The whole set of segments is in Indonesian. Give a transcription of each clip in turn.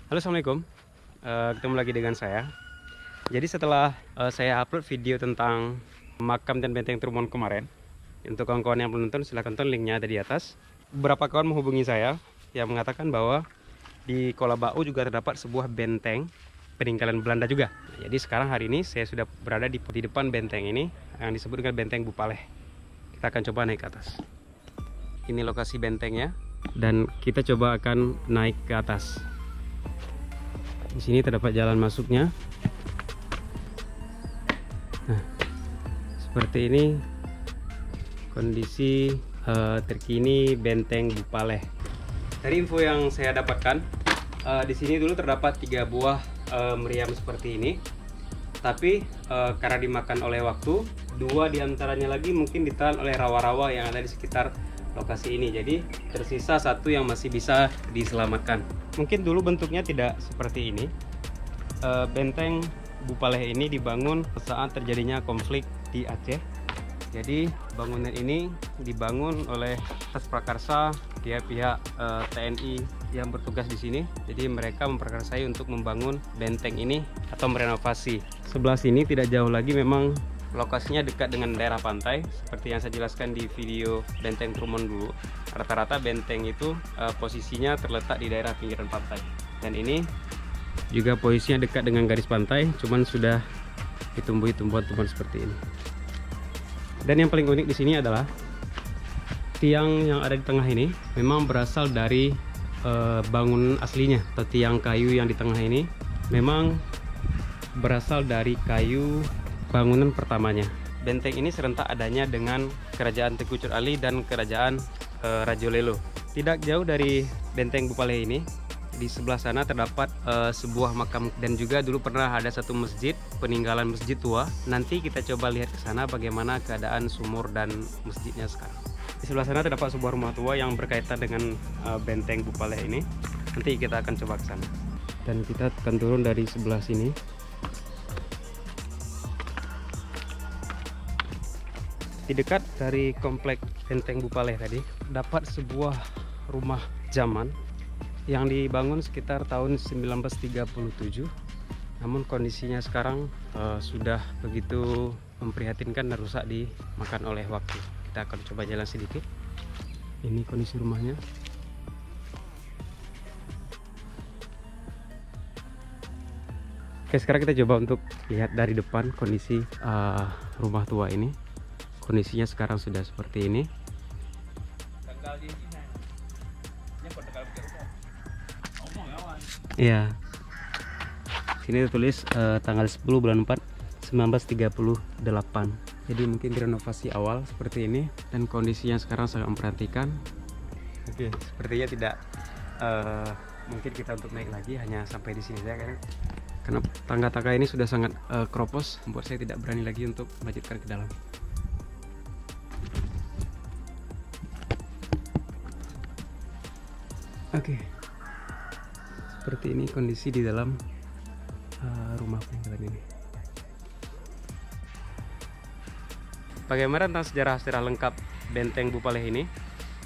Halo, assalamualaikum. Ketemu lagi dengan saya. Jadi setelah saya upload video tentang makam dan benteng Trumon kemarin, untuk kawan-kawan yang belum nonton silahkan tonton, linknya ada di atas. Beberapa kawan menghubungi saya yang mengatakan bahwa di Kolabau juga terdapat sebuah benteng peninggalan Belanda juga. Jadi sekarang hari ini saya sudah berada di depan benteng ini yang disebut dengan Benteng Bupaleh. Kita akan coba naik ke atas. Ini lokasi bentengnya dan kita coba akan naik ke atas. Di sini terdapat jalan masuknya. Nah, seperti ini kondisi terkini Benteng Bupaleh. Dari info yang saya dapatkan, di sini dulu terdapat 3 buah meriam seperti ini. Tapi karena dimakan oleh waktu, 2 diantaranya lagi mungkin ditelan oleh rawa-rawa yang ada di sekitar lokasi ini. Jadi tersisa 1 yang masih bisa diselamatkan. Mungkin dulu bentuknya tidak seperti ini. Benteng Bupaleh ini dibangun saat terjadinya konflik di Aceh. Jadi bangunan ini dibangun oleh atas prakarsa pihak TNI yang bertugas di sini. Jadi mereka memprakarsai untuk membangun benteng ini atau merenovasi. Sebelah sini tidak jauh lagi memang lokasinya dekat dengan daerah pantai. Seperti yang saya jelaskan di video Benteng Trumon dulu, rata-rata benteng itu posisinya terletak di daerah pinggiran pantai. Dan ini juga posisinya dekat dengan garis pantai, cuman sudah ditumbuhi tumbuhan-tumbuhan seperti ini. Dan yang paling unik di sini adalah tiang yang ada di tengah ini memang berasal dari bangunan aslinya, atau tiang kayu yang di tengah ini memang berasal dari kayu bangunan pertamanya. Benteng ini serentak adanya dengan Kerajaan Tengku Curali dan Kerajaan Rajo Lelo. Tidak jauh dari Benteng Bupaleh ini, di sebelah sana terdapat sebuah makam, dan juga dulu pernah ada satu masjid, peninggalan masjid tua. Nanti kita coba lihat ke sana bagaimana keadaan sumur dan masjidnya sekarang. Di sebelah sana terdapat sebuah rumah tua yang berkaitan dengan Benteng Bupaleh ini. Nanti kita akan coba ke sana. Dan kita akan turun dari sebelah sini. Di dekat dari komplek Benteng Bupaleh tadi dapat sebuah rumah zaman yang dibangun sekitar tahun 1937. Namun kondisinya sekarang sudah begitu memprihatinkan dan rusak dimakan oleh waktu. Kita akan coba jalan sedikit. Ini kondisi rumahnya. Oke, sekarang kita coba untuk lihat dari depan kondisi rumah tua ini. Kondisinya sekarang sudah seperti ini. Iya. Sini tertulis tanggal 10 bulan 4 1938. Jadi mungkin direnovasi awal seperti ini, dan kondisinya sekarang sangat memperhatikan. Oke, sepertinya tidak mungkin kita untuk naik lagi, hanya sampai di sini saja karena tangga-tangga ini sudah sangat keropos, membuat saya tidak berani lagi untuk melanjutkan ke dalam. Oke, seperti ini kondisi di dalam rumah peninggalan ini. Bagaimana tentang sejarah-sejarah lengkap Benteng Bupaleh ini?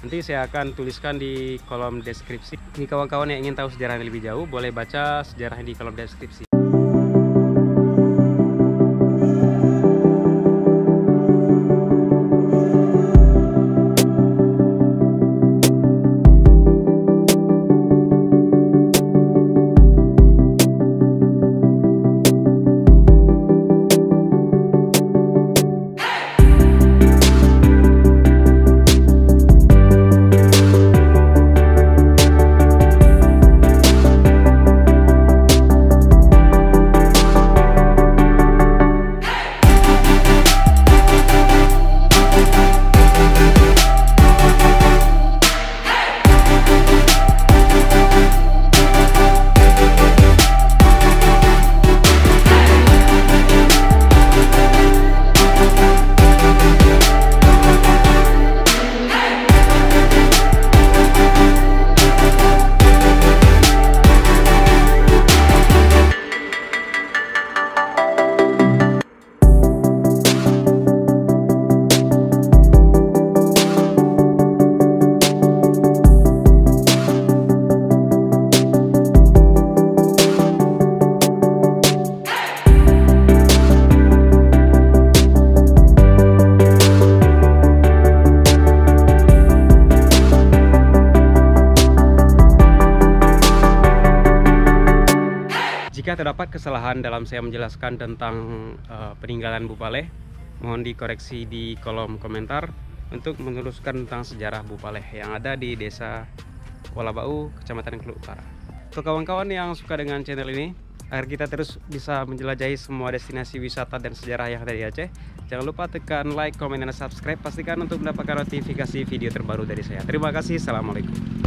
Nanti saya akan tuliskan di kolom deskripsi. Ini kawan-kawan yang ingin tahu sejarahnya lebih jauh, boleh baca sejarahnya di kolom deskripsi. Jika terdapat kesalahan dalam saya menjelaskan tentang peninggalan Bupaleh, mohon dikoreksi di kolom komentar untuk meneruskan tentang sejarah Bupaleh yang ada di Desa Kuala Bau, Kecamatan Keluk Utara. Untuk kawan-kawan yang suka dengan channel ini, agar kita terus bisa menjelajahi semua destinasi wisata dan sejarah yang ada di Aceh, jangan lupa tekan like, komen, dan subscribe. Pastikan untuk mendapatkan notifikasi video terbaru dari saya. Terima kasih. Assalamualaikum.